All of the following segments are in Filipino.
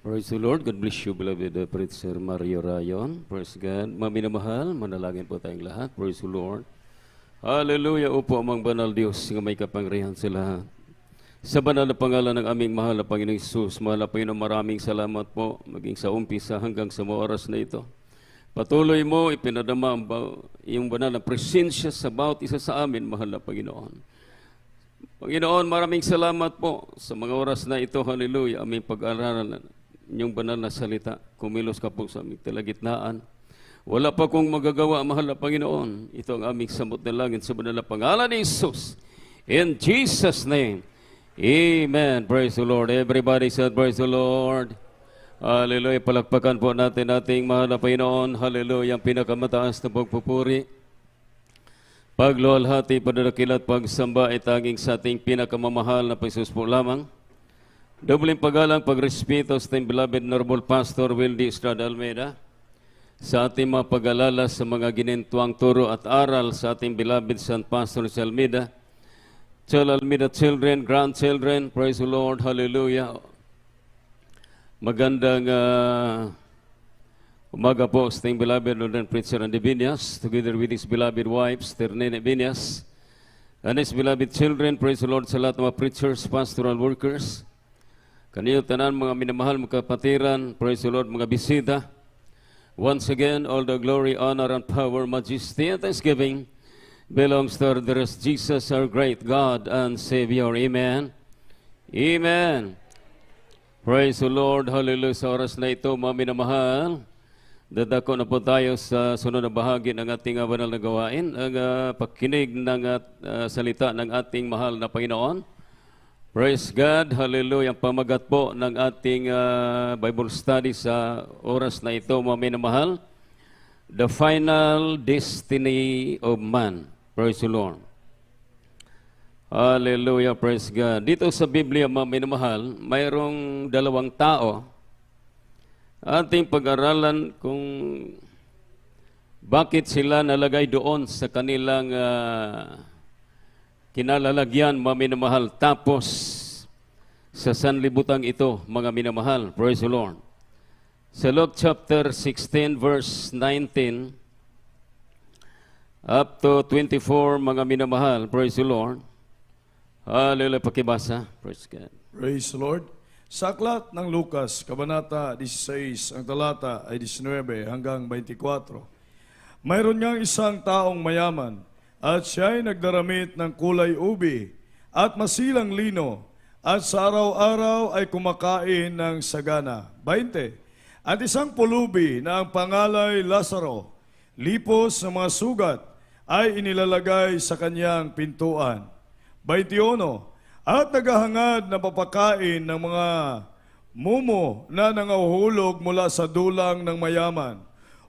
Praise the Lord. God bless you, beloved Preacher Mario Rayon. Praise God. Maminamahal, manalangin po tayong lahat. Praise the Lord. Hallelujah. Upo amang banal Diyos nga may kapangyarihan sa lahat. Sa banal na pangalan ng aming mahal na Panginoong Hesus, mahal na Panginoon, maraming salamat po maging sa umpisa hanggang sa mga oras na ito. Patuloy mo, ipinadama yung banal na presensya sa bawat isa sa amin, mahal na Panginoon. Panginoon, maraming salamat po sa mga oras na ito. Hallelujah. Aming pag-aralan yung banal na salita. Kumilos ka po sa aming talagitnaan. Wala pa kong magagawa, mahal na Panginoon. Ito ang aming samot na langit sa banal na pangalan ni Jesus. In Jesus' name. Amen. Praise the Lord. Everybody said, praise the Lord. Hallelujah. Palakpakan po natin ating mahal na Panginoon. Hallelujah. Ang pinakamataas na pagpupuri. Pagluwalhati, padadakil at pagsamba ay tanging sa ating pinakamamahal na Panginoon po lamang. Dobleng paggalang, pagrespeto sa ating beloved Honorable Pastor Wildy Estrada Almeida, sa ating mga pag-alala sa mga ginintuang turo at aral sa ating beloved San Pastor sa Almeida, Almeida children, grandchildren, praise the Lord, hallelujah. Magandang umaga po sa ating beloved Lord and Preacher Andy Vinyas, together with his beloved wives, Ternene Vinyas, and his beloved children, praise the Lord, sa lahat ng mga preachers, pastoral workers, kaniyo tanan mga minamahal, mga kapatiran, praise the Lord, mga bisita. Once again, all the glory, honor, and power, majesty, and thanksgiving belongs to our dearest Jesus, our great God and Savior. Amen. Amen. Praise the Lord. Hallelujah. Sa oras na ito, mga minamahal, dadako na po tayo sa sunod na bahagi ng ating banal na gawain, ang pakinig ng salita ng ating mahal na Panginoon. Praise God, hallelujah. Ang pamagat po ng ating Bible study sa oras na ito, mga minamahal, the final destiny of man. Praise the Lord. Hallelujah, praise God. Dito sa Biblia, mga minamahal, mayroong dalawang tao. Ating pag-aralan kung bakit sila nalagay doon sa kanilang kinalalagyan, mga minamahal, tapos sa sanlibutan ito, mga minamahal. Praise the Lord. Sa Luke chapter 16, verse 19, up to 24, mga minamahal. Praise the Lord. Hallelujah. Pakibasa. Praise God. Praise the Lord. Sa aklat ng Lucas, Kabanata 16, ang talata ay 19 hanggang 24. Mayroon niyang isang taong mayaman, at siya'y nagdaramit ng kulay ubi at masilang lino, at sa araw-araw ay kumakain ng sagana. 20. At isang pulubi na ang pangalay Lazaro, lipos ng mga sugat, ay inilalagay sa kanyang pintuan. 21. At naghahangad na papakain ng mga mumo na nangahuhulog mula sa dulang ng mayaman.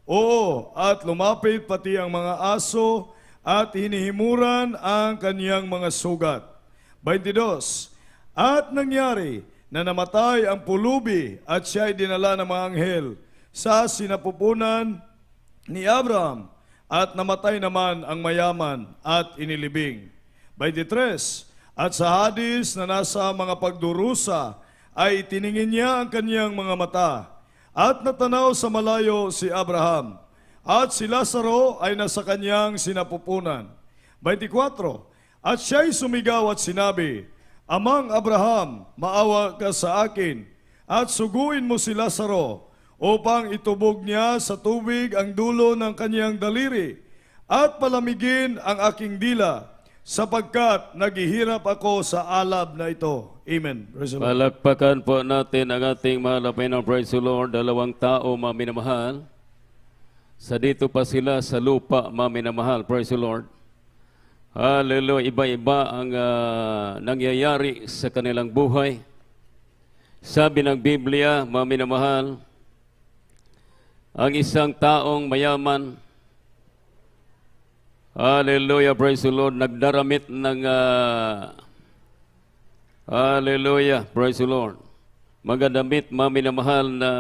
Oo, at lumapit pati ang mga aso at hinihimuran ang kaniyang mga sugat. 22. At nangyari na namatay ang pulubi at siya ay dinala ng mga anghel sa sinapupunan ni Abraham, at namatay naman ang mayaman at inilibing. 23. At sa Hades na nasa mga pagdurusa ay tiningin niya ang kaniyang mga mata, at natanaw sa malayo si Abraham, at si Lazaro ay nasa kanyang sinapupunan. 24. At siya'y sumigaw at sinabi, Amang Abraham, maawa ka sa akin, at suguin mo si Lazaro, upang itubog niya sa tubig ang dulo ng kanyang daliri, at palamigin ang aking dila, sapagkat naghihirap ako sa alab na ito. Amen. Palakpakan po natin ang ating mahal na Panginoon. Praise the Lord. Dalawang tao, mga minamahal. Sa dito pa sila sa lupa, mga minamahal. Praise the Lord. Hallelujah. Iba-iba ang nangyayari sa kanilang buhay. Sabi ng Biblia, mga minamahal, ang isang taong mayaman, hallelujah, praise the Lord, nagdaramit ng, hallelujah, praise the Lord, magadamit, mga minamahal na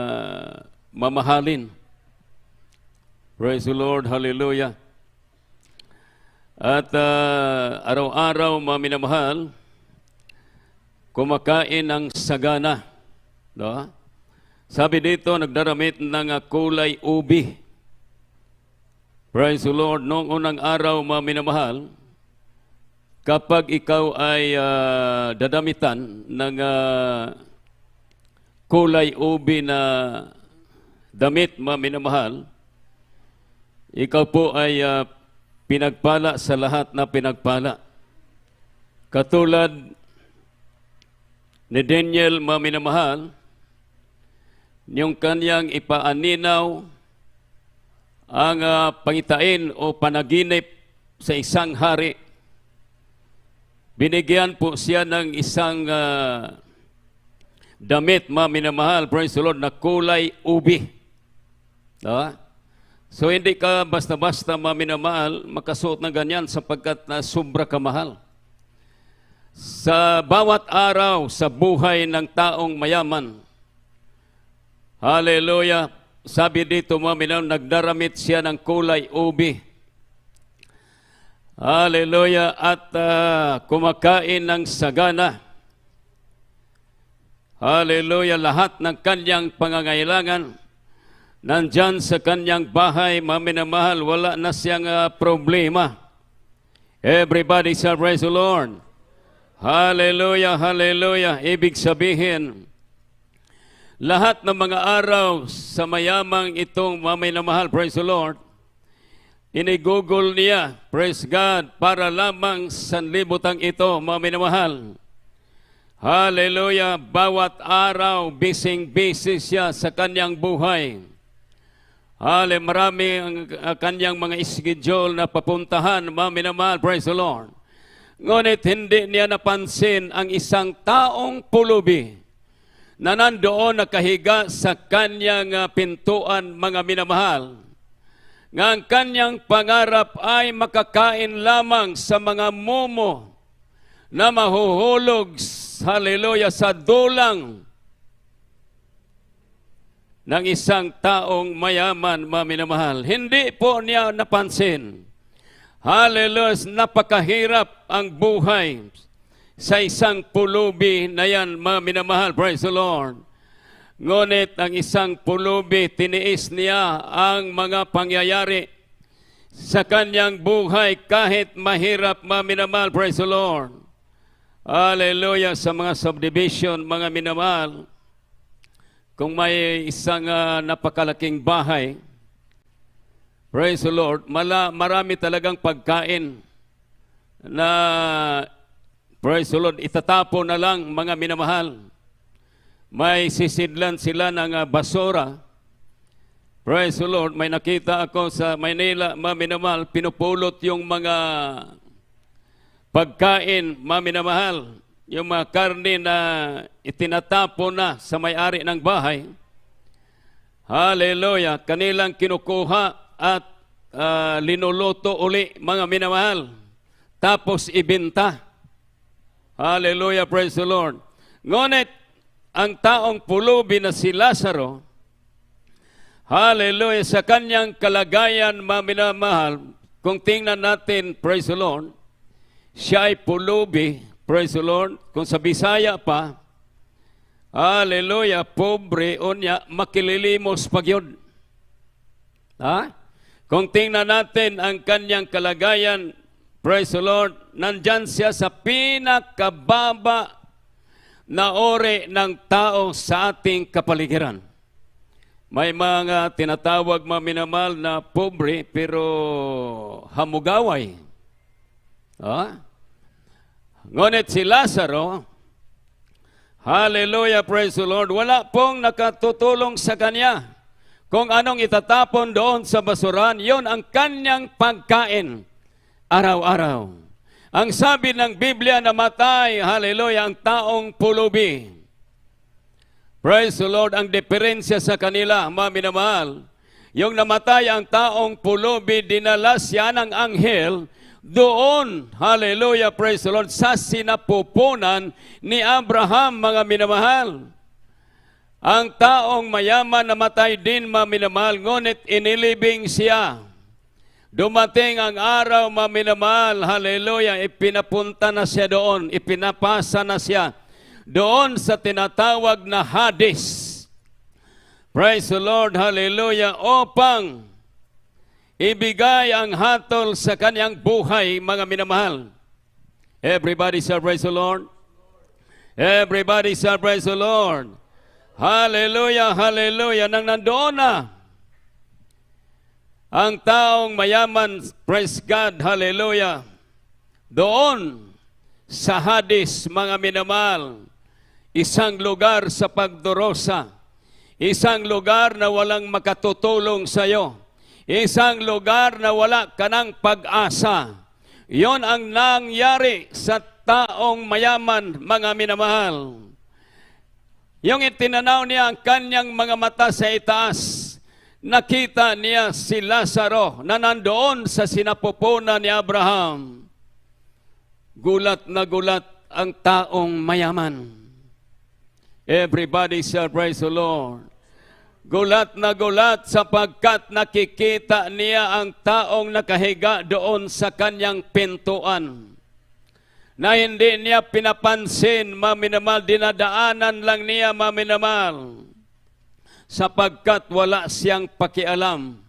mamahalin. Praise the Lord, hallelujah. At araw-araw, mga minamahal, kumakain ng sagana. No? Sabi dito, nagdaramit ng kulay ubi. Praise the Lord. Noong unang araw, mga minamahal, kapag ikaw ay dadamitan ng kulay ubi na damit, mga minamahal, ikaw po ay pinagpala sa lahat na pinagpala. Katulad ni Daniel, mga minamahal, yung kanyang ipaaninaw ang pangitain o panaginip sa isang hari. Binigyan po siya ng isang damit, mga minamahal, praise the Lord, na kulay ubi. So hindi ka basta-basta, mga minamahal, makasuot ng ganyan sapagkat sobra kamahal. Sa bawat araw sa buhay ng taong mayaman, hallelujah, sabi dito, mga minamahal, nagdaramit siya ng kulay ubi. Hallelujah, at kumakain ng sagana. Hallelujah, lahat ng kanyang pangangailangan nandyan sa kanyang bahay, mga minamahal, wala na siyang problema. Everybody say praise the Lord. Hallelujah, hallelujah. Ibig sabihin, lahat ng mga araw sa mayamang itong mga minamahal, praise the Lord, inigugol niya, praise God, para lamang sanlibutan ito, mga minamahal. Hallelujah, bawat araw, bising-busy siya sa kanyang buhay. Marami ang kanyang mga schedule na papuntahan, mga minamahal, praise the Lord. Ngunit hindi niya napansin ang isang taong pulubi na nandoon nakahiga sa kanyang pintuan, mga minamahal, nga ang kanyang pangarap ay makakain lamang sa mga mumo na mahuhulog, hallelujah, sa dulang ng isang taong mayaman, mga minamahal. Hindi po niya napansin, hallelujah, napakahirap ang buhay sa isang pulubi na yan, mga minamahal, praise the Lord. Ngunit ang isang pulubi, tiniis niya ang mga pangyayari sa kanyang buhay kahit mahirap, mga minamahal, praise the Lord. Hallelujah, sa mga subdivision, mga minamahal, kung may isang napakalaking bahay, praise the Lord, marami talagang pagkain na, praise the Lord, itatapon na lang, mga minamahal. May sisidlan sila ng basura. Praise the Lord, may nakita ako sa Maynila, mga minamahal, pinupulot yung mga pagkain, mga minamahal, yung mga karne na itinatapon na sa may-ari ng bahay. Hallelujah, kanilang kinukuha at linuluto uli, mga minamahal, tapos ibinta. Hallelujah, praise the Lord. Ngunit, ang taong pulubi na si Lazaro, hallelujah, sa kanyang kalagayan, mga minamahal, kung tingnan natin, praise the Lord, siya ay pulubi, praise the Lord, kung sa Bisaya pa, hallelujah, pobre o niya, makililimos pagyod. Kung tingnan natin ang kanyang kalagayan, praise the Lord, nandyan siya sa pinakababa na ori ng tao sa ating kapaligiran. May mga tinatawag, mga minamahal, na pobre pero hamugaway. Ngunit si Lazaro, hallelujah, praise the Lord, wala pong nakatutulong sa kanya. Kung anong itatapon doon sa basuran, yon ang kanyang pagkain araw-araw. Ang sabi ng Biblia, namatay, hallelujah, ang taong pulubi. Praise the Lord, ang diferensya sa kanila, mga minamahal, yung namatay ang taong pulubi, dinala siya ng anghel doon, hallelujah, praise the Lord, sa sinapupunan ni Abraham, mga minamahal. Ang taong mayaman namatay din, mga minamahal, ngunit inilibing siya. Dumating ang araw, mga minamahal, hallelujah, ipinapunta na siya doon, ipinapasa na siya doon sa tinatawag na Hades. Praise the Lord, hallelujah, upang ibigay ang hatol sa kanyang buhay, mga minamahal. Everybody shall praise the Lord. Everybody shall praise the Lord. Hallelujah, hallelujah. Nang nandoon na ang taong mayaman, praise God, hallelujah, doon sa Hades, mga minamahal, isang lugar sa pagdurosa, isang lugar na walang makatutulong sa iyo, isang lugar na wala ka ng pag-asa. Yon ang nangyari sa taong mayaman, mga minamahal. Yung itinanaw niya ang kanyang mga mata sa itaas, nakita niya si Lazaro na nandoon sa sinapupunan ni Abraham. Gulat na gulat ang taong mayaman. Everybody shall praise the Lord. Gulat na gulat sapagkat nakikita niya ang taong nakahiga doon sa kanyang pintuan, na hindi niya pinapansin, maminamal, dinadaanan lang niya, maminamal, sapagkat wala siyang pakialam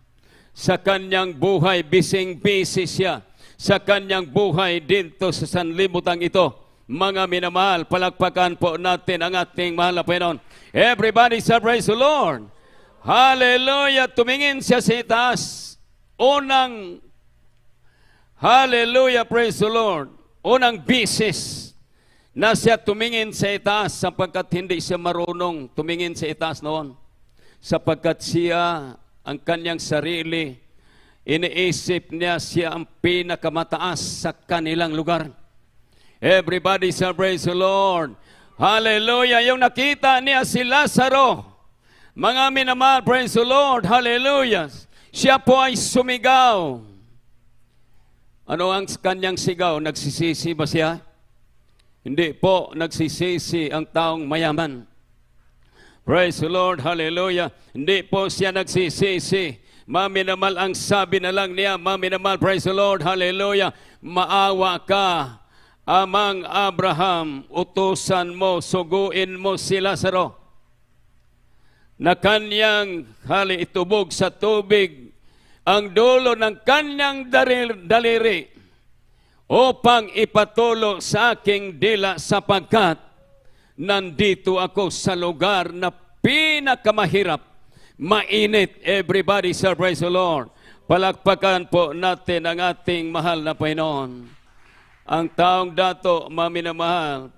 sa kanyang buhay, bising-busy siya sa kanyang buhay dito sa sanlibutan ito. Mga minamahal, palakpakan po natin ang ating mahal na Panginoon. Everybody shall praise the Lord. Hallelujah! Tumingin siya sa itaas. Hallelujah, praise the Lord. Unang bisis na siya tumingin sa itaas sapagkat hindi siya marunong tumingin sa itaas noon. Sapagkat siya, ang kanyang sarili, iniisip niya siya ang pinakamataas sa kanilang lugar. Everybody shall praise the Lord. Hallelujah! Yung nakita niya si Lazaro, mga minamahal, praise the Lord, hallelujah. Siya po ay sumigaw. Ano ang kanyang sigaw? Nagsisisi ba siya? Hindi po, nagsisisi ang taong mayaman. Praise the Lord, hallelujah. Hindi po siya nagsisisi. Maminamal, ang sabi na lang niya, maminamal, praise the Lord, hallelujah. Maawa ka, amang Abraham, utusan mo, suguin mo si Lazaro na kanyang itubog sa tubig ang dulo ng kanyang daliri upang ipatulo sa aking dila sapagkat nandito ako sa lugar na pinakamahirap, mainit. Everybody shall praise the Lord. Palakpakan po natin ang ating mahal na Panginoon. Ang taong dato, maminamahal,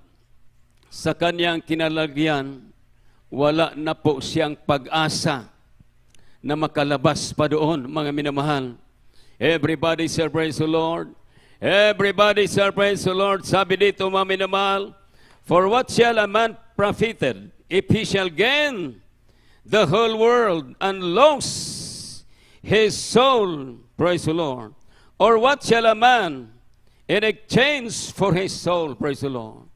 sa kanyang kinalagyan, wala na po siyang pag-asa na makalabas pa doon, mga minamahal. Everybody shall praise the Lord. Everybody shall praise the Lord. Sabi dito, mga minamahal, for what shall a man profited if he shall gain the whole world and lose his soul? Praise the Lord. Or what shall a man in exchange for his soul? Praise the Lord.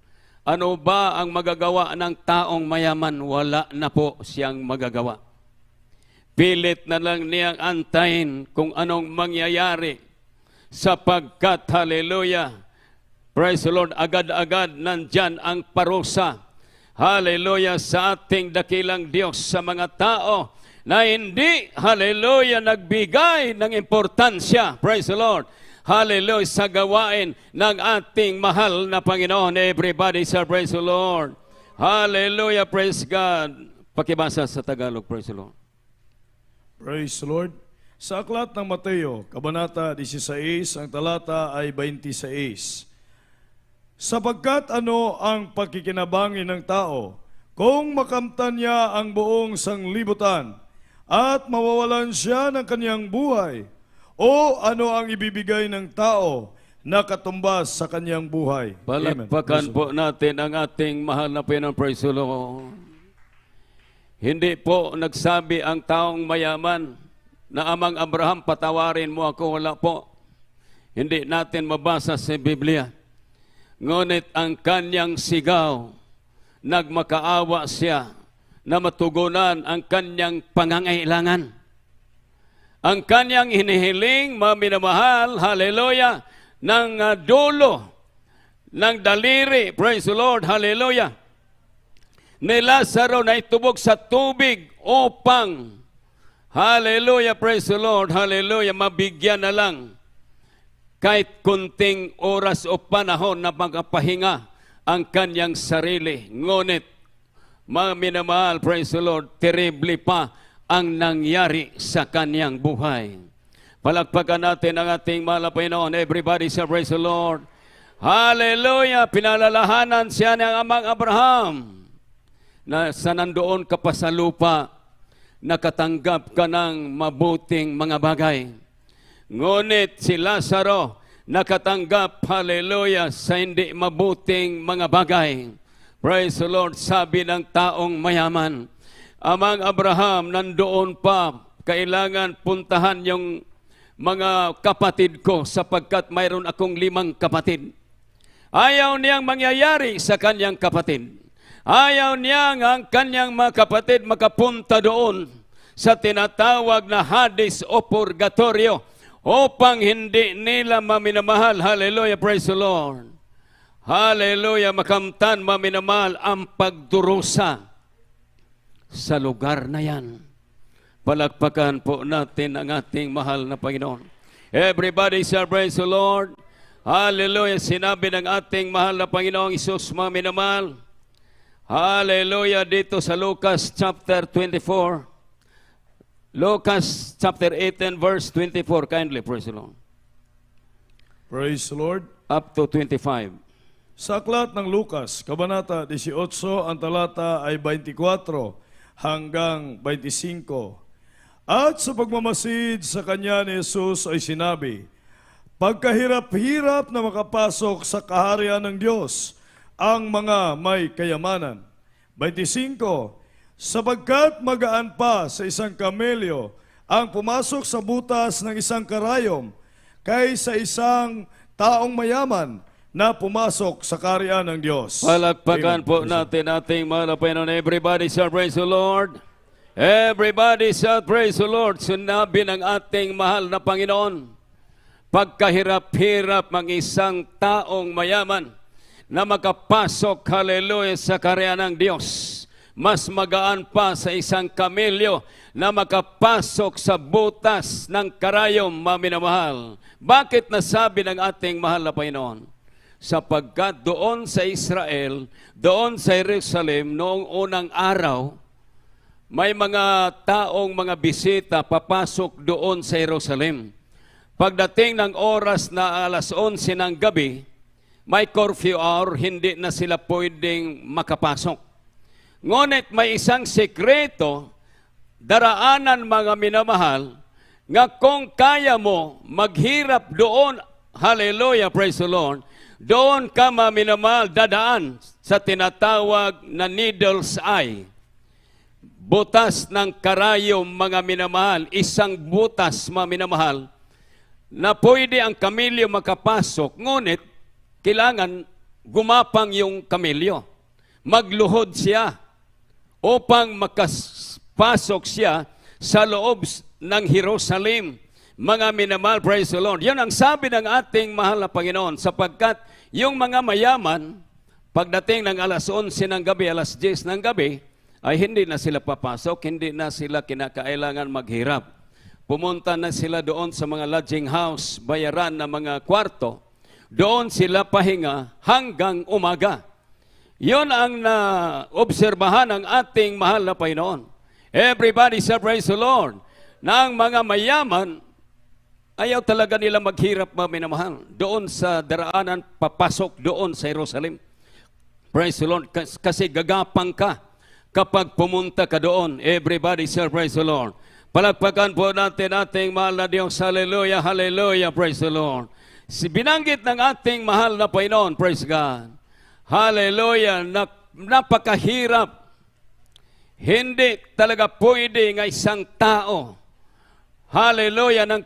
Ano ba ang magagawa ng taong mayaman? Wala na po siyang magagawa. Pilit na lang niyang antayin kung anong mangyayari sapagkat, hallelujah, praise the Lord, agad-agad nandyan ang parusa, hallelujah, sa ating dakilang Diyos sa mga tao na hindi, hallelujah, nagbigay ng importansya, praise the Lord, hallelujah, sa gawain ng ating mahal na Panginoon. Everybody shall praise the Lord. Hallelujah, praise God. Pakibasa sa Tagalog, praise the Lord. Praise the Lord. Sa aklat ng Mateo, Kabanata 16, ang talata ay 26. Sapagkat ano ang pagkikinabangin ng tao kung makamtan niya ang buong sanglibutan at mawawalan siya ng kaniyang buhay? O ano ang ibibigay ng tao na katumbas sa kanyang buhay? Palakpakan po natin ang ating mahal na Panginoon. Praise the Lord. Hindi po nagsabi ang taong mayaman na amang Abraham, patawarin mo ako. Wala po. Hindi natin mabasa sa Biblia. Ngunit ang kanyang sigaw, nagmakaawa siya na matugunan ang kanyang pangangailangan. Ang kanyang hinihiling, mga minamahal, hallelujah, ng dulo, ng daliri, praise the Lord, hallelujah, ni Lazaro na itubog sa tubig upang, hallelujah, praise the Lord, hallelujah, mabigyan na lang kahit kunting oras o panahon na magpahinga ang kanyang sarili. Ngunit, mga minamahal, praise the Lord, terrible pa ang nangyari sa kanyang buhay. Palakpakan natin ang ating mahal na Panginoon. Everybody say, praise the Lord. Hallelujah! Pinalalahanan siya ng amang Abraham na sa nandoon ka pa sa lupa, nakatanggap ka ng mabuting mga bagay. Ngunit si Lazaro nakatanggap, hallelujah, sa hindi mabuting mga bagay. Praise the Lord, sabi ng taong mayaman, amang Abraham, nandoon pa, kailangan puntahan yung mga kapatid ko sapagkat mayroon akong 5 kapatid. Ayaw niyang mangyayari sa kanyang kapatid. Ayaw niyang ang kanyang mga kapatid makapunta doon sa tinatawag na Hades o Purgatorio upang hindi nila maminamahal. Hallelujah, praise the Lord. Hallelujah, makamtan maminamahal ang pagdurusa sa lugar na yan. Palakpakan po natin ang ating mahal na Panginoon. Everybody say, praise the Lord. Hallelujah, sinabi ng ating mahal na Panginoong Isus maminamahal. Hallelujah, dito sa Lucas chapter 24. Lucas chapter 18 verse 24. Kindly, praise the Lord. Praise the Lord. Up to 25. Sa aklat ng Lucas, Kabanata 18, ang talata ay 24 hanggang 25. At sa pagmamasid sa kanya ni Jesus ay sinabi, pagkahirap-hirap na makapasok sa kaharian ng Diyos ang mga may kayamanan. 25, sapagkat magaan pa sa isang kamelyo ang pumasok sa butas ng isang karayom kaysa isang taong mayaman na pumasok sa kaharian ng Diyos. Palakpakan Amen. po natin ating mahal na Panginoon. Everybody shall praise the Lord. Everybody shall praise the Lord. Sinabi ng ating mahal na Panginoon, pagkahirap-hirap ng isang taong mayaman na makapasok, hallelujah, sa kaharian ng Diyos, mas magaan pa sa isang kamelyo na makapasok sa butas ng karayom, maminamahal. Bakit nasabi ng ating mahal na Panginoon? Sapagkat doon sa Israel, doon sa Jerusalem, noong unang araw, may mga taong mga bisita papasok doon sa Jerusalem. Pagdating ng oras na 11:00 ng gabi, may curfew hour, hindi na sila pwedeng makapasok. Ngunit may isang sekreto, daraanan mga minamahal, nga kung kaya mo maghirap doon, hallelujah, praise the Lord, doon ka maminamahal dadaan sa tinatawag na needle's eye. Butas ng karayom, mga minamahal, isang butas, mga minamahal, na pwede ang kamelyo makapasok, ngunit kailangan gumapang yung kamelyo. Magluhod siya upang makapasok siya sa loob ng Jerusalem. Mga minamahal, praise the Lord. Yan ang sabi ng ating mahal na Panginoon, sapagkat yung mga mayaman, pagdating ng 11:00 ng gabi, 10:00 ng gabi, ay hindi na sila papasok, hindi na sila kinakailangan maghirap. Pumunta na sila doon sa mga lodging house, bayaran na mga kwarto. Doon sila pahinga hanggang umaga. Yon ang na-obserbahan ng ating mahal na Panginoon. Everybody say, praise the Lord. Na ang mga mayaman, ayaw talaga nila maghirap, mga minamahal. Doon sa daraanan, papasok doon sa Jerusalem. Praise the Lord. Kasi gagapang ka kapag pumunta ka doon. Everybody say, praise the Lord. Palagpakan po natin ating mahal na Diyos. Hallelujah, hallelujah, praise the Lord. Binanggit ng ating mahal na Panginoon, praise God. Hallelujah, napakahirap. Hindi talaga pwede ng isang tao, hallelujah, nang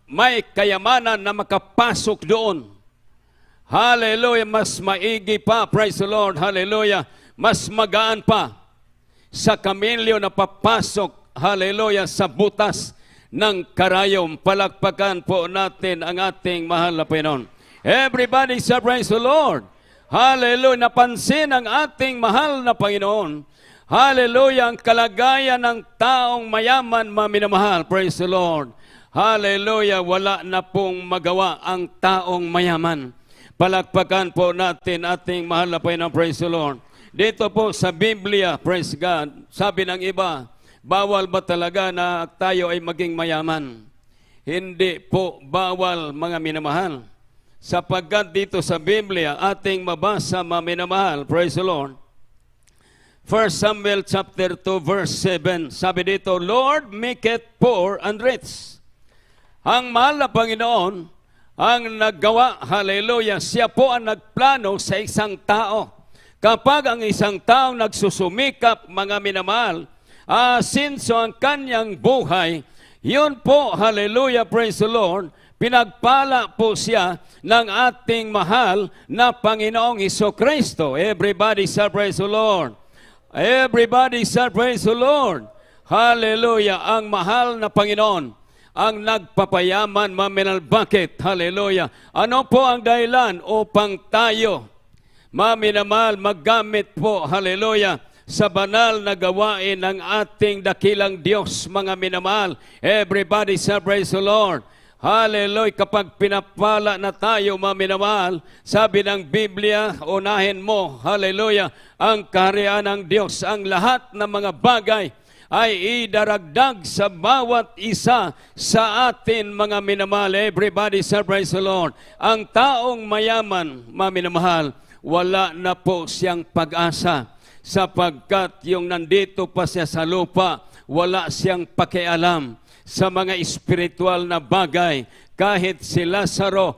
may kayamanan na makapasok doon. Hallelujah, mas maigi pa, praise the Lord, hallelujah, mas magaan pa sa kamelyo na papasok, hallelujah, sa butas ng karayom. Palakpakan po natin ang ating mahal na Panginoon. Everybody say, praise the Lord. Hallelujah. Napansin ng ating mahal na Panginoon. Hallelujah. Ang kalagayan ng taong mayaman, mga minamahal. Praise the Lord. Hallelujah. Wala na pong magawa ang taong mayaman. Palakpakan po natin ating mahal na Panginoon. Praise the Lord. Dito po sa Biblia, praise God, sabi ng iba, bawal ba talaga na tayo ay maging mayaman? Hindi po bawal, mga minamahal. Sapagkat dito sa Biblia, ating mabasa, mga minamahal, praise the Lord. 1 Samuel chapter 2 verse 7, sabi dito, Lord, make it poor and rich. Ang mahal na Panginoon, ang naggawa, hallelujah, siya po ang nagplano sa isang tao. Kapag ang isang taong nagsusumikap, mga minamahal, sinso ang kanyang buhay, yun po, hallelujah, praise the Lord, pinagpala po siya ng ating mahal na Panginoong Hesukristo. Everybody say praise the Lord. Everybody say praise the Lord. Hallelujah. Ang mahal na Panginoon ang nagpapayaman, maminal. Bakit? Hallelujah. Ano po ang dahilan upang tayo, maminamahal, maggamit po, hallelujah, sa banal na gawain ng ating dakilang Diyos, mga minamahal. Everybody say praise the Lord. Hallelujah. Kapag pinapala na tayo, mga minamahal, sabi ng Biblia, unahin mo, hallelujah, ang kaharian ng Diyos. Ang lahat ng mga bagay ay idaragdag sa bawat isa sa atin, mga minamahal. Everybody say praise the Lord. Ang taong mayaman, mga minamahal, wala na po siyang pag-asa sapagkat yung nandito pa siya sa lupa, wala siyang pakialam sa mga espiritual na bagay. Kahit si Lazaro,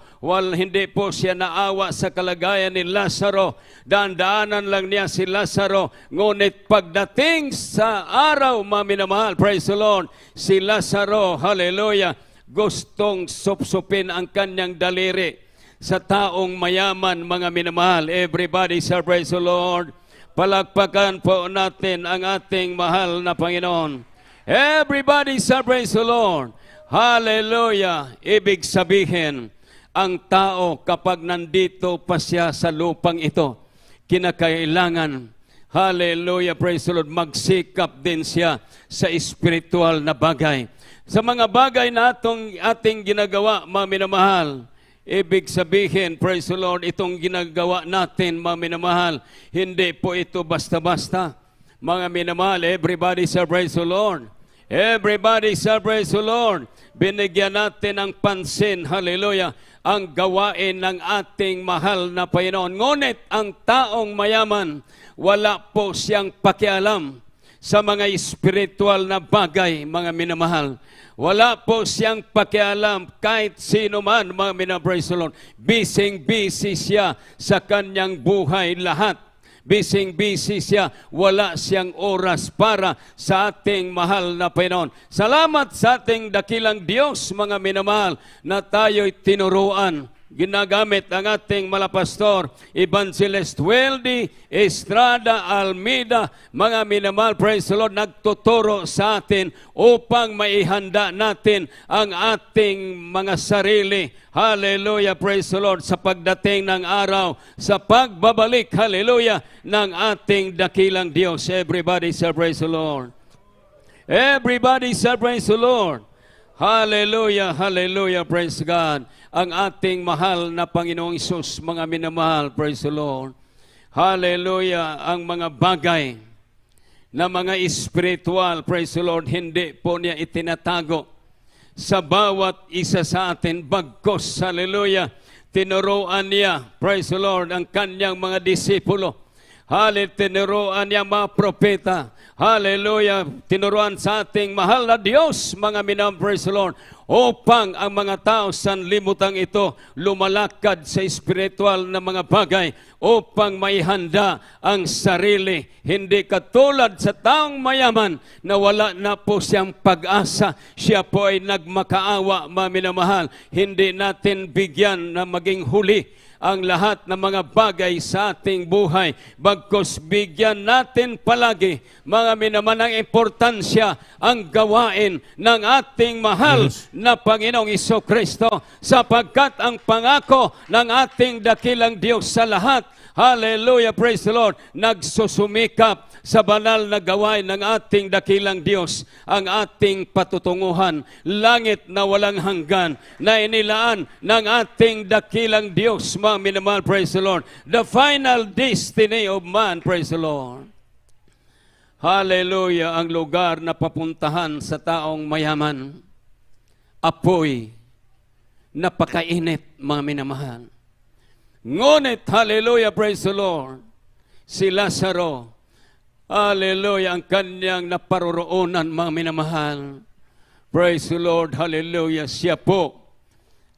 hindi po siya naawa sa kalagayan ni Lazaro. Daan-daanan lang niya si Lazaro. Ngunit pagdating sa araw, mga minamahal, praise the Lord, si Lazaro, hallelujah, gustong supsupin ang kanyang daliri sa taong mayaman, mga minamahal. Everybody say praise the Lord. Palakpakan po natin ang ating mahal na Panginoon. Everybody say praise the Lord. Hallelujah. Ibig sabihin, ang tao kapag nandito pa siya sa lupang ito, kinakailangan, hallelujah, praise the Lord, magsikap din siya sa spiritual na bagay. Sa mga bagay na ating ginagawa, mga minamahal, ibig sabihin, praise the Lord, itong ginagawa natin, mga minamahal, hindi po ito basta-basta. Mga minamahal, everybody say praise the Lord. Everybody say praise the Lord. Binigyan natin ng pansin, hallelujah, ang gawain ng ating mahal na Panginoon. Ngunit ang taong mayaman, wala po siyang pakialam sa mga espiritual na bagay, mga minamahal. Wala po siyang pakialam kahit sino man, mga minapraise the Lord. Busy siya sa kanyang buhay lahat. Busy siya, wala siyang oras para sa ating mahal na Panginoon. Salamat sa ating dakilang Diyos, mga minamahal, na tayo'y tinuruan. Ginagamit ang ating malapastor, Evangelist Weldy Estrada Almeida, mga minamahal, praise the Lord, nagtuturo sa atin upang maihanda natin ang ating mga sarili. Hallelujah, praise the Lord, sa pagdating ng araw, sa pagbabalik, hallelujah, ng ating dakilang Diyos. Everybody say praise the Lord. Everybody say praise the Lord. Hallelujah, hallelujah, praise God. Ang ating mahal na Panginoong Hesus, mga minamahal, praise the Lord. Hallelujah, ang mga bagay na mga spiritual, praise the Lord, hindi po niya itinatago sa bawat isa sa atin. Bagkos, hallelujah, tinuruan niya, praise the Lord, ang kanyang mga disipulo. Hallelujah, tinuruan niya mga propeta. Hallelujah, tinuruan sa ating mahal na Diyos, mga minamahal, praise the Lord, upang ang mga tao sa limutang ito lumalakad sa spiritual na mga bagay upang maihanda ang sarili. Hindi katulad sa taong mayaman na wala na po siyang pag-asa. Siya po ay nagmakaawa, mga minamahal. Hindi natin bigyan na maging huli ang lahat ng mga bagay sa ating buhay. Bagkus bigyan natin palagi, mga minamanang importansya, ang gawain ng ating mahal na Panginoong Jesucristo, sapagkat ang pangako ng ating dakilang Diyos sa lahat, hallelujah, praise the Lord, nagsusumikap sa banal na gawain ng ating dakilang Diyos, ang ating patutunguhan, langit na walang hanggan, na inilaan ng ating dakilang Diyos, mga minamahal, praise the Lord. The final destiny of man, praise the Lord. Hallelujah, ang lugar na papuntahan sa taong mayaman, apoy, napakainit, mga minamahal. Ngunit, hallelujah, praise the Lord, si Lazaro, hallelujah, ang kanyang naparoroonan, mga minamahal. Praise the Lord, hallelujah, siya po,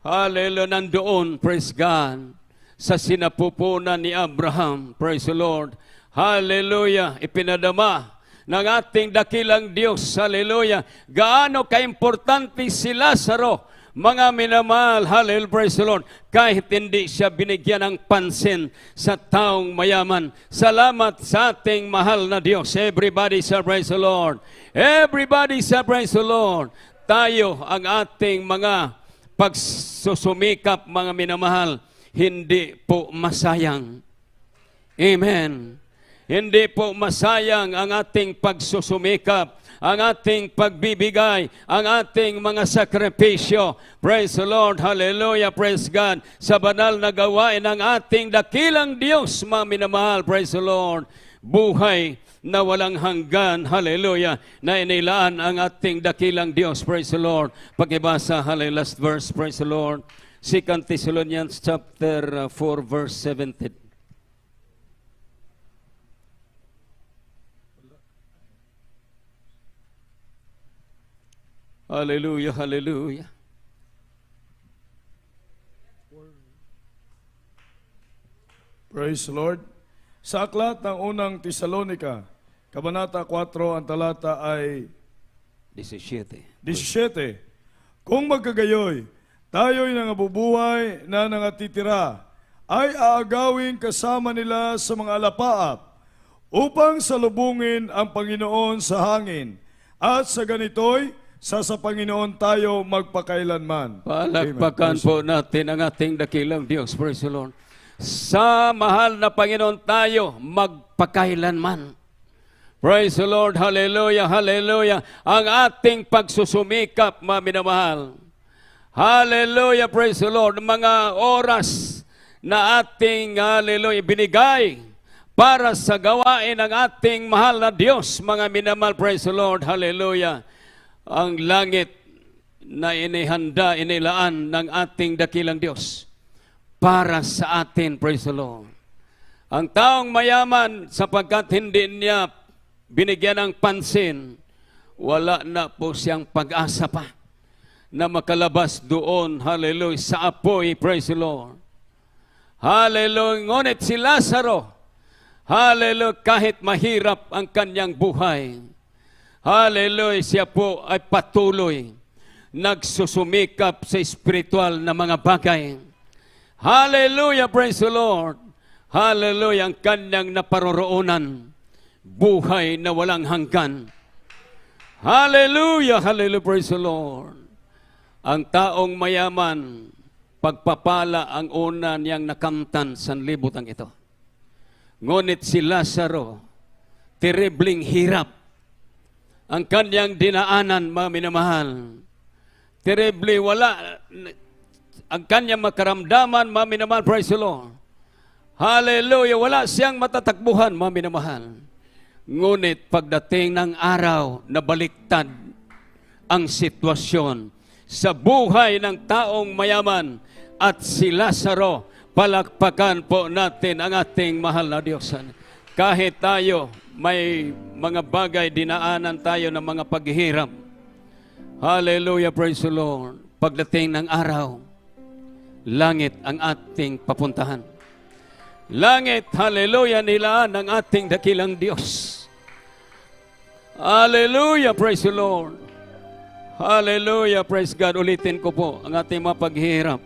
hallelujah, nandoon, praise God, sa sinapupunan ni Abraham, praise the Lord, hallelujah, ipinadama ng ating dakilang Diyos, hallelujah, gaano kaimportante si Lazaro, mga minamahal, hallelujah, praise the Lord, kahit hindi siya binigyan ng pansin sa taong mayaman. Salamat sa ating mahal na Diyos. Everybody say praise the Lord. Everybody say praise the Lord. Tayo ang ating mga pagsusumikap, mga minamahal, hindi po masayang. Amen. Hindi po masayang ang ating pagsusumikap, ang ating pagbibigay, ang ating mga sakripisyo. Praise the Lord, hallelujah, praise God, sa banal na gawain ng ating dakilang Diyos, mga minamahal, praise the Lord. Buhay na walang hanggan, hallelujah, na inilaan ang ating dakilang Diyos, praise the Lord. Pakibasa, hallelujah, last verse, praise the Lord. 2 Thessalonians chapter 4, verse 17. Hallelujah, hallelujah. Praise the Lord. Sa aklat ng unang Tesalonika, Kabanata 4, ang talata ay 17. 17. Kung magkagayoy, tayo'y nangabubuhay na nangatitira, ay aagawin kasama nila sa mga alapaap, upang salubungin ang Panginoon sa hangin, at sa ganito'y sa Panginoon tayo magpakailanman. Palakpakan po natin ang ating dakilang Diyos. Praise the Lord. Sa mahal na Panginoon tayo magpakailanman. Praise the Lord. Hallelujah, hallelujah. Ang ating pagsusumikap, mga minamahal. Hallelujah, praise the Lord. Mga oras na ating, hallelujah, binigay para sa gawain ng ating mahal na Diyos, mga minamahal. Praise the Lord. Hallelujah. Ang langit na inihanda, inilaan ng ating dakilang Diyos para sa atin, praise the Lord. Ang taong mayaman, sapagkat hindi niya binigyan ng pansin, wala na po siyang pag-asa pa na makalabas doon, hallelujah, sa apoy, praise the Lord. Hallelujah. Ngunit si Lazaro, hallelujah, kahit mahirap ang kanyang buhay, hallelujah, siya po ay patuloy nagsusumikap sa espiritual na mga bagay. Hallelujah, praise the Lord. Hallelujah, ang kanyang naparoroonan, buhay na walang hanggan. Hallelujah, hallelujah, praise the Lord. Ang taong mayaman, pagpapala ang una niyang nakamtan sa libutan ito. Ngunit si Lazaro, terribling hirap ang kanyang dinaanan, mga minamahal. Terribly, wala, ang kanyang makaramdaman, mga minamahal, praise the Lord. Hallelujah, wala siyang matatakbuhan, mga minamahal. Ngunit pagdating ng araw na baliktad ang sitwasyon sa buhay ng taong mayaman at si Lazaro, palakpakan po natin ang ating mahal na Diyos. Kahit tayo may mga bagay, dinaanan tayo ng mga paghihirap. Hallelujah, praise the Lord. Pagdating ng araw, langit ang ating papuntahan. Langit, hallelujah, nilaan ng ating dakilang Diyos. Hallelujah, praise the Lord. Hallelujah, praise God. Ulitin ko po ang ating mga paghihirap.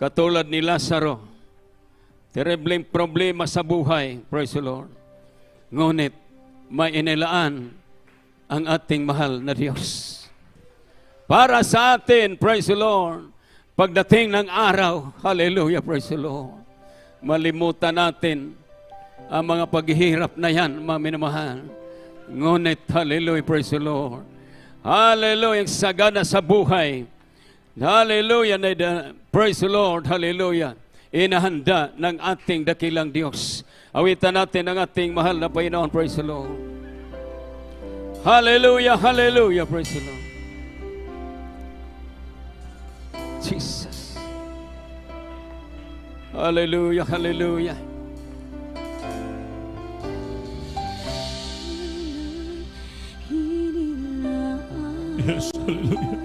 Katulad ni Lazaro, terribleng problema sa buhay, praise the Lord. Ngunit may inilaan ang ating mahal na Diyos. Para sa atin, praise the Lord, pagdating ng araw, hallelujah, praise the Lord, malimutan natin ang mga paghihirap na yan, mga minamahal. Ngunit, hallelujah, praise the Lord, hallelujah, ang sagana sa buhay, hallelujah, praise the Lord, hallelujah, inahanda ng ating dakilang Diyos. Awitan natin ang ating mahal na Panginoon, praise the Lord. Hallelujah, hallelujah, praise the Lord. Jesus. Hallelujah, hallelujah. Yes, hallelujah.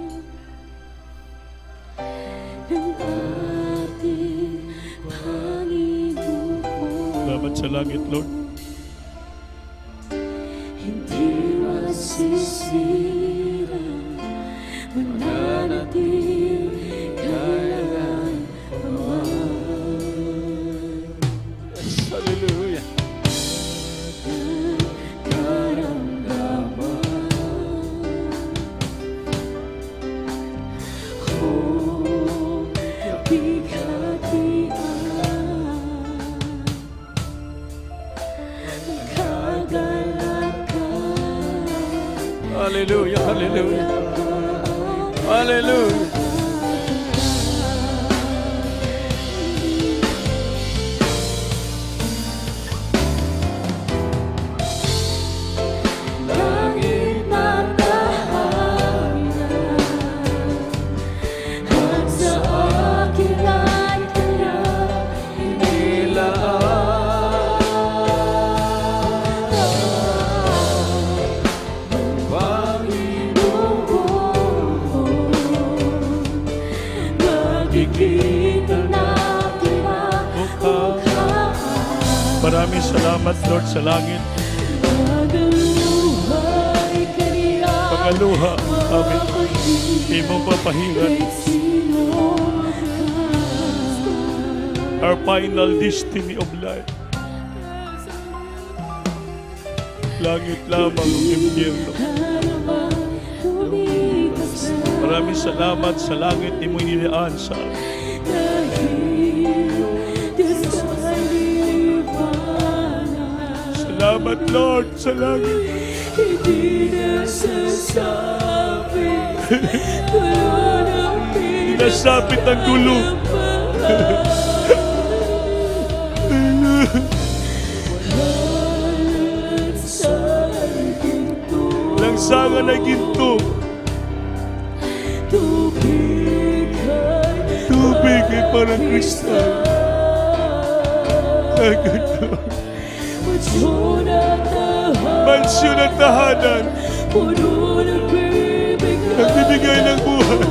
Salamat sa langit, Lord. Hindi masisira, mananatil kailan paman. Yes, hallelujah. Karamdaman, oh, bigatian, kagalakan. Hallelujah, hallelujah. Hallelujah. Langit na tahanan, at sa akin ay kanya nakikita natin ang mukhaan. Maraming salamat, Lord, sa langit. Magaluhay kaniya, Pangaluha, amin. Imong papahiran. Our final destiny of life. Langit lamang ang impyerno. Maraming salamat sa langit ni mo inilaan sa salamat, Lord, sa langit. Hindi nasasabi, tulo ng Nasapit ang gulo. Langsangan ay ginto. Tubig ay parang kristal. Mansyon at tahanan. Nagbibigay ng buhay.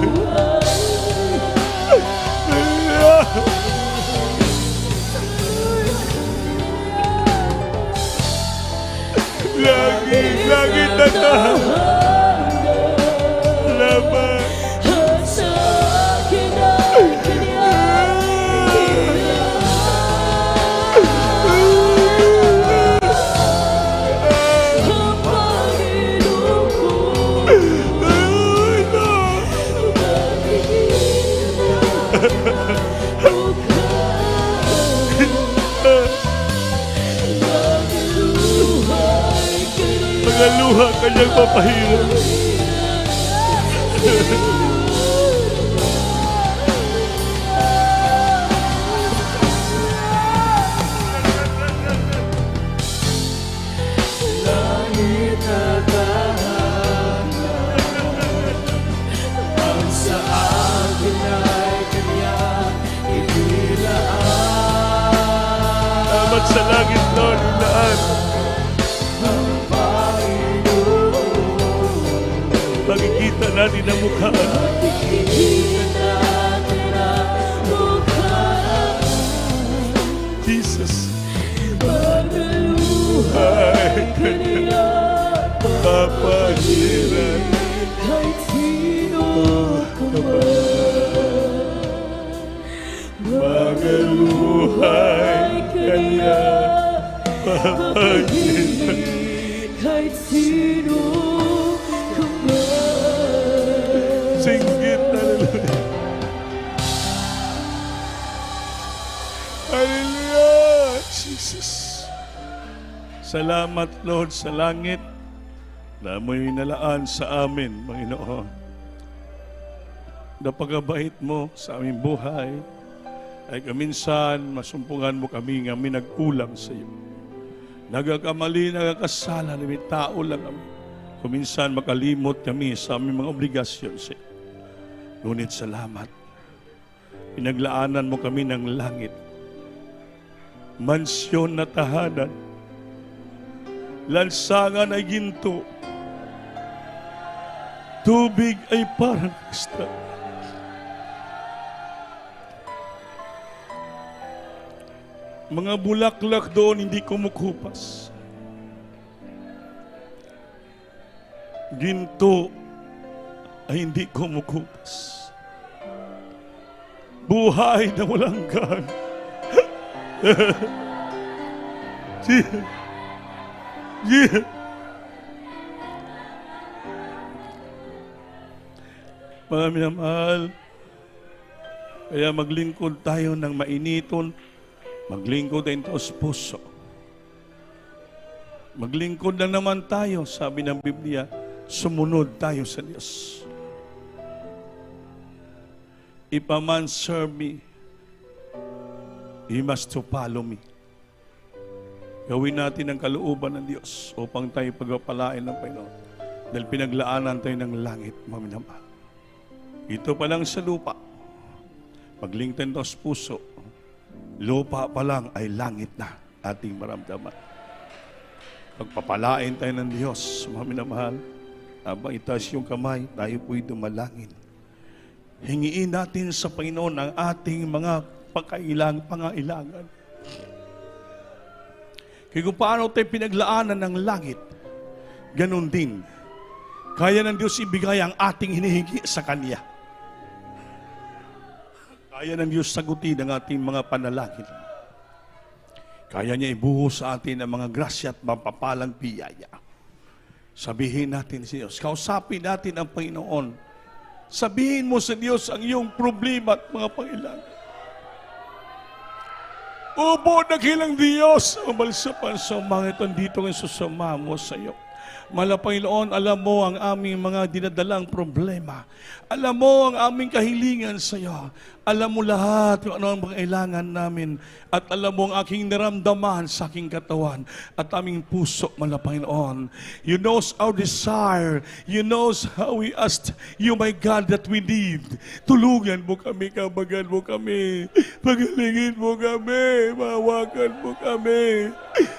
Langit na tahanan. Laman. Magaluha kanyang papahiran. Langit na tahanan, ang sa akin ay kanya inilaan. Salamat sa langit, Lord, ilaan. Makikita natin ang mukha. Jesus. Ay, papahiran. Kahit sino ka man, buhay ka niya. Mapahingin kahit sino ka man. Singgit, hallelujah. Hallelujah, Jesus. Salamat, Lord, sa langit na mo'y nalaan sa amin, Panginoon. Napagabait mo sa aming buhay, ay kaminsan masumpungan mo kami nga nag-ulang sa iyo. Nagakamali, nagakasala, may tao lang kami. Kuminsan makalimot kami sa aming mga obligasyon sa iyo. Ngunit salamat, pinaglaanan mo kami ng langit, mansyon na tahanan, lansangan ay ginto, tubig ay parang kristal. Mga bulaklak doon hindi kumukupas. Ginto ay hindi kumukupas. Buhay na walang gan. Mga minamahal, kaya maglingkod tayo ng mainiton, maglingkod tayo sa puso. Maglingkod na naman tayo, sabi ng Biblia, sumunod tayo sa Diyos. If a man serve me, he must to follow me. Gawin natin ang kalooban ng Diyos upang tayo pagpapalain ng Panginoon. Dahil pinaglaanan tayo ng langit, mga minamahal. Ito pa lang sa lupa. Paglingtan tayo sa puso, lupa pa lang ay langit na ating maramdaman. Pagpapalain tayo ng Diyos, mga minamahal, habang itaas yung kamay, tayo po'y dumalangin. Hingiin natin sa Panginoon ang ating mga pangailangan. Kaya kung paano tayo pinaglaanan ng langit, ganun din, kaya ng Diyos ibigay ang ating hinihingi sa Kanya. Kaya ng Diyos sagutin ang ating mga panalangin. Kaya niya ibuhos sa atin ang mga grasya at mapapalang biyaya. Sabihin natin sa Diyos, kausapin natin ang Panginoon. Sabihin mo sa Diyos ang iyong problema at mga pangailangan. Upo, nakilang Diyos, umalis sa pansamang ito, dito ang susama mo sa iyo. Mahal na Panginoon, alam mo ang aming mga dinadalang problema. Alam mo ang aming kahilingan sa iyo. Alam mo lahat kung ano ang pangailangan namin. At alam mo ang aking naramdaman sa aking katawan at aming puso, mahal na Panginoon. You knows our desire. You knows how we asked you, my God, that we need. Tulungan mo kami, kabagan mo kami. Pagalingin mo kami. Mahawakan mo kami.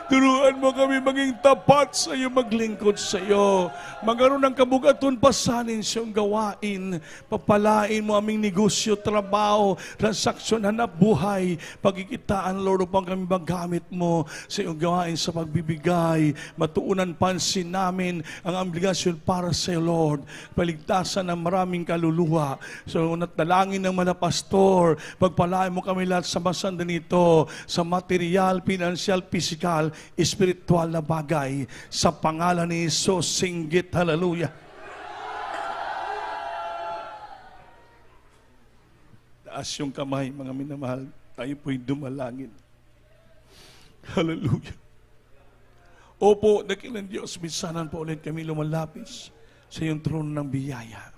Turuan mo kami maging tapat sa iyo, maglingkod sa iyo. Magkaroon ng kabugaton, pasanin sa iyong gawain. Papalain mo aming negosyo, trabaho, transaksyon, hanap buhay, pagkikitaan, Lord, upang kami magamit mo sa iyong gawain sa pagbibigay. Matuunan pansin namin ang obligasyon para sa iyo, Lord. Paligtasan ng maraming kaluluwa. So, natalangin ng mga pastor, pagpalain mo kami lahat sa masanda nito, sa material, pinansyal, pisikal, espiritual na bagay. Sa pangalan ni Jesus, singgit, hallelujah. Taas yung kamay, mga minamahal, tayo po'y dumalangin. Hallelujah. Opo, dakilang Diyos, minsanan po ulit kami lumalapis sa iyong trono ng biyaya.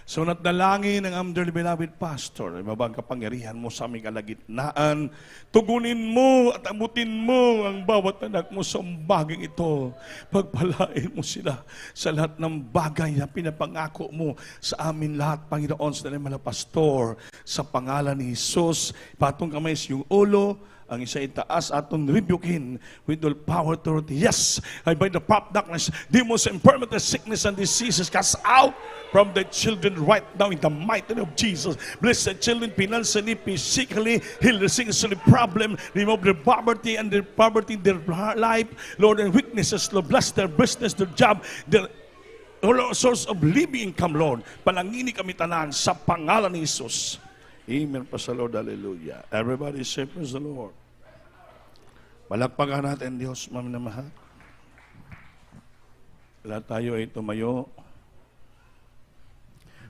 So natdalangin ng dearly beloved pastor, mabang kapangyarihan mo sa aming kalagitnaan, tugunin mo at abutin mo ang bawat anak mo sa bagay ito. Pagpalain mo sila sa lahat ng bagay na pinapangako mo sa amin lahat, Panginoon, sa dalang mga pastor, sa pangalan ni Jesus. Patong kamay sa iyong ulo, ang isa itaas atong rebuking with all power to yes, I by the power of darkness, demons, infirmities, sickness, and diseases cast out from the children right now in the mighty name of Jesus. Bless the children financially, physically, heal the singular problem, remove their poverty and their poverty in their life, Lord, and weaknesses, Lord, bless their business, their job, their source of living income, Lord. Palangini kami tanan sa pangalan ni Jesus. Amen. Praise the Lord. Hallelujah. Everybody say, praise the Lord. Palakpakan natin, Diyos, mami na mahal. Lahat tayo ay tumayo.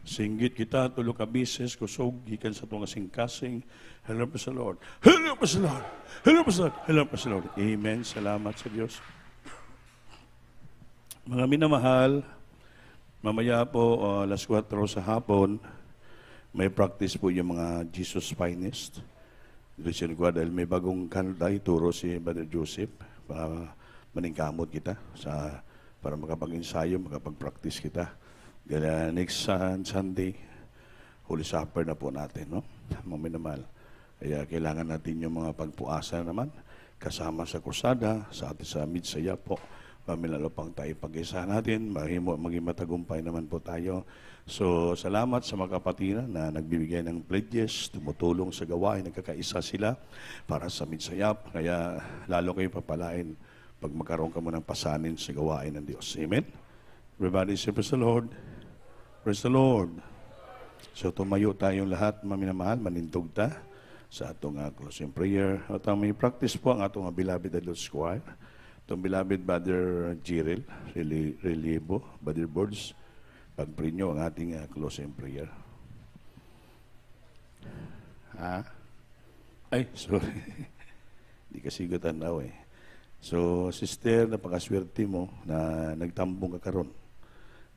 Singgit kita, tulog ka bises, kusog, gikan sa tunga singkasing. Hello, praise the Lord. Hello, praise the Lord. Hello, praise the Lord. Hello, praise the Lord. Amen. Salamat sa Diyos. Mga minamahal, mamaya po, alas 4 sa hapon, may practice po yung mga Jesus Finest. Christian dahil may bagong kanada ituro si Brother Joseph para maningkamot kita para makapag-ensayo, makapag-practice kita. Kaya next Sunday, Holy Supper na po natin, no? Mga minamahal. Kaya kailangan natin yung mga pagpuasa naman kasama sa kursada, sa atin sa Midsaya po. Pamilalo pang tayo pag-isa natin, maging matagumpay naman po tayo. So, salamat sa mga kapatiran na nagbibigay ng pledges, tumutulong sa gawain, nagkakaisa sila para sa Midsayap. Kaya lalo kayo papalain pag magkaroon ka mo ng pasanin sa gawain ng Diyos. Amen? Everybody say, praise the Lord. Praise the Lord. So, tumayo tayong lahat, maminamahal, manintog ta sa atong closing prayer. At may practice po ang atong beloved adult choir. Itong beloved Brother Jiril, Reliebo, Brother Boards, pag-pray nyo ang ating closing prayer. Ay, sorry. Di kasi gutan daw eh. So, sister, napakaswerte mo na nagtambong ka karon.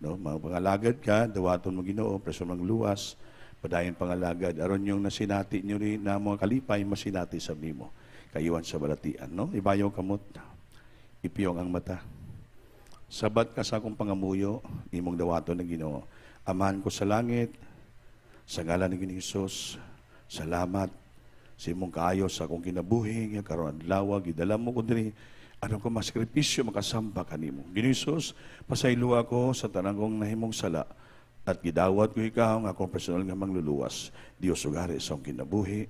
No? Mga pangalagad ka, dawaton mo Ginoo, preso ng luwas, padayon pangalagad. Aron yung nasinati nyo rin na mga kalipay, masinati sa mo. Kayuan sa balatian, no? Ibayaw kamot. Ipiyong ang mata. Sabat ka sa akong pangamuyo, imong dawaton ng Ginoo. Amahan ko sa langit, sa ngalan ng Ginoong Hesus, salamat sa imong kaayo sa akong kinabuhi, karon adlaw, gidala mo ko diri, anong ko masakripisyo makasamba kanimo. Ginoong Hesus, pasaylo ako sa tanang kong nahimong sala, at gidawat ko ikaw nga akong personal nga mangluluwas. Dios ugari sa akong kinabuhi,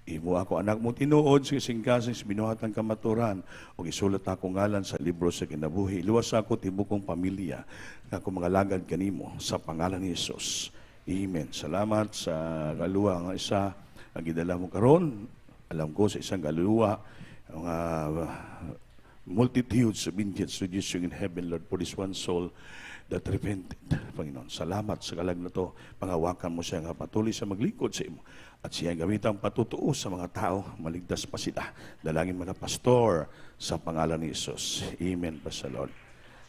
imo ako anak mo tinuod sa singkasing binuhatan kamaturan o isulat ako ngalan sa libro sa kinabuhi. Luwas ako tibukong pamilya nga ako mangalagad kanimo sa pangalan ni Jesus. Amen. Salamat sa kaluluwa nga isa ang gidala mo karon. Alam ko sa isang kaluluwa ang multitudes of angels rejoicing in heaven, Lord, for this one soul that repented. Panginoon, salamat sa kalag na to. Pangawakan mo siya nga patuloy sa maglingkod sa imo. At siya gamitang patutuo sa mga tao, maligtas pa sila. Dalangin mo na pastor sa pangalan ni Jesus. Amen pa sa Lord.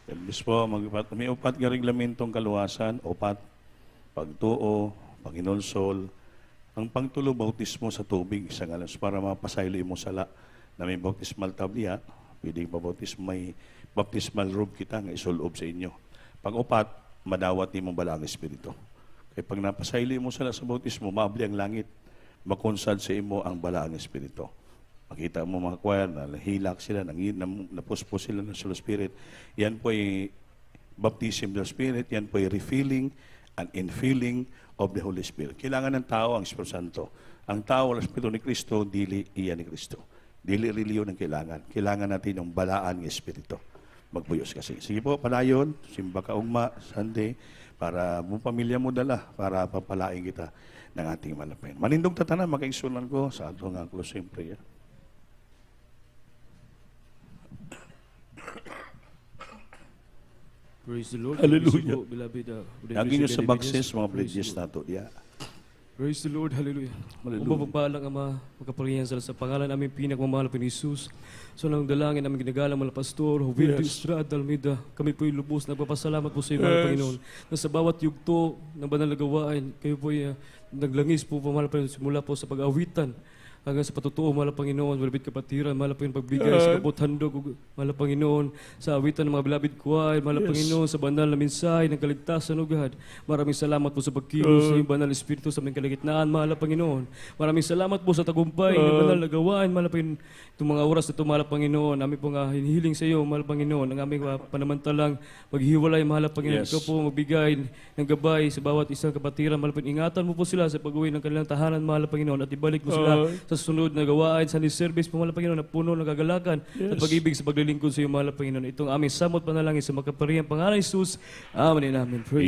Elvis po, may upat nga reglamentong kaluwasan, upat, pagtuo, Panginoonsol, ang pangtulo, bautismo sa tubig sa ngalan para mapasaylo mo sala na may bautismal tablia, pwedeng mabautismo, may baptismal robe kita nga isulob sa inyo. Pag-upat, madawat ni mong balang espiritu. Kaya pag napasaylo mo sala sa bautismo, maabli ang langit, makonsad sa imo ang balaang espiritu. Makita mo mga choir na hilak sila, napuspos sila ng Holy Spirit. Yan po ay baptism of the Spirit, yan po ay refilling and infilling of the Holy Spirit. Kailangan ng tao ang Espiritu Santo. Ang tao ang Espiritu ni Kristo, dili iya ni Kristo. Dili reliyon ang kailangan. Kailangan natin ng balaan ng Espiritu. Magbuyos kasi. Sige po, palayon, simba ka ugma, Sunday, para mo pamilya mo dala, para papalain kita ng ating malapin. Manindong tatanan, makaingsulan ko sa atong closing prayer. Praise the Lord. Hallelujah. Beloved, Lagi nyo sa baksis, mga bridges na ito. Yeah. Praise the Lord. Hallelujah. Hallelujah. Umapagpalang Ama, magkaparihan sa pangalan namin pinagmamahal po ni Jesus. So nang dalangin namin ginagalang mga pastor, Jovildo Estrada Almeida, kami po'y lubos, nagpapasalamat po sa iyo, mahal Panginoon, na sa bawat yugto ng banal na gawain, kayo po'y naglangis po, mahal Panginoon, simula po sa pag-awitan, hanggang sa patutuo, mahal Panginoon, malapit kapatiran, mahal Panginoon, pagbigay sa kabuthandog, mahal Panginoon, sa awitan ng mga beloved choir, mahal Panginoon, sa banal na mensahe ng kaligtasan, O God. Maraming salamat po sa pagkilos sa iyong banal Espiritu sa aming kalagitnaan, mahal Panginoon. Maraming salamat po sa tagumpay ng banal na gawain, mahal Panginoon. Itong mga oras na ito, mahal Panginoon, namin po nga hinihiling sa iyo, mahal Panginoon, ang aming panamantalang maghiwalay, mahal Panginoon. Ikaw po magbigay ng gabay sa bawat isang kapatiran, mahal Panginoon. Ingatan mo po sila sa pag-uwi ng kanilang tahanan, mahal Panginoon, at ibalik mo sila sa sunod na gawain, Sunday service, mahal Panginoon, na puno ng kagalakan at pag-ibig sa paglilingkod sa iyo, mahal Panginoon. Itong aming samot panalangin sa makaparihan pangalan ni Jesus. Amen and amen. Praise